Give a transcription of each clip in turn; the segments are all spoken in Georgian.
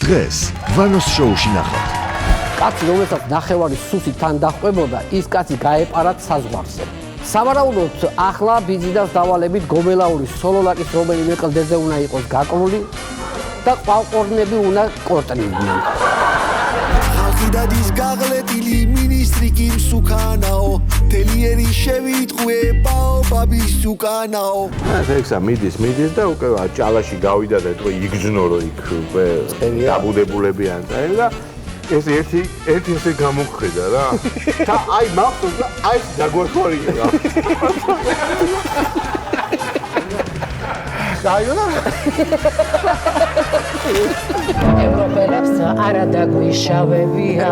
დღეს ვანოს შოუში ნახავთ. კაცი, რომელსაც ნახევარი სუსი თან დაჰყვებოდა, ის კაცი გაეპარათ საზღვარზე. სავარაუდოდ ახლა ბიზნეს დავალებით გომელაური სოლოლაკის რომელიმე კლდეზე უნდა იყოს გაკრული და ყვალყორნები უნდა კორტნიდნენ. ხალხიდადის გაღლეტილი მინისტრი კი მსუქანაო, თელიერი შევიტყვებაო ბაბის უკანაო. ეხლა მიდის და უკვე ჭალაში გავიდა და თქო იგზნორო იქ უკვე დაბუდებულები ანტა და ეს ერთი ესე გამოგხედა რა. და აი მახსოვს და აი დაგვეხორია რა. გაიონა ევროპელებს არა დაგვიშავებია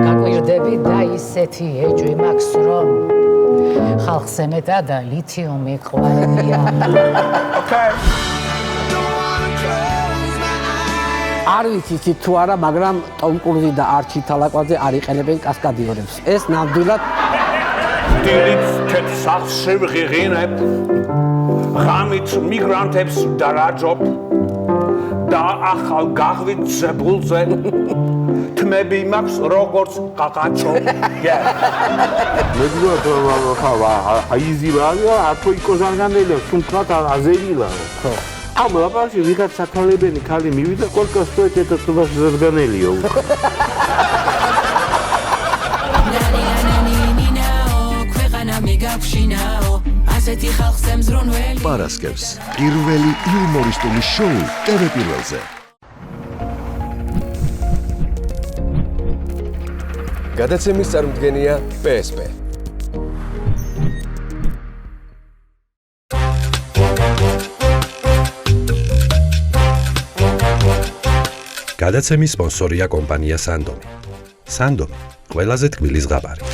გაგვირდები და ისეთი ეჭვი მაქვს რომ ხალხზე მეტად ლითიუმი ყვარებია არ ვიცით თუ არა, მაგრამ ტომ კრუზი და არჩი თალაკვაძე არ იყენებენ კასკადიორებს. ეს ნამდვილად დილით თეთრ სახლში ვღიღინებ, ღამით მიგრანტებს დარაჯობ და ახალ გაღვით ზებულზე თმები მაქვს როგორც ყაყაჩო. მეგობრად ხავა აიზილა ათო იკოზანგანელო თუმცა აზერილა. ხო. ამ ლაპარაკში ვიღაც სათვალებენი ქალი მივიდა კოლკა стоит это туда ზრგანელიო. პარასკევს პირველი იუმორისტული შოუ ტელეპირველზე. გადაცემის წარმოდგენია PSP. გადაცემის სპონსორია კომპანია სანდომი. სანდომი, ყველაზე თბილი ზღაპარი.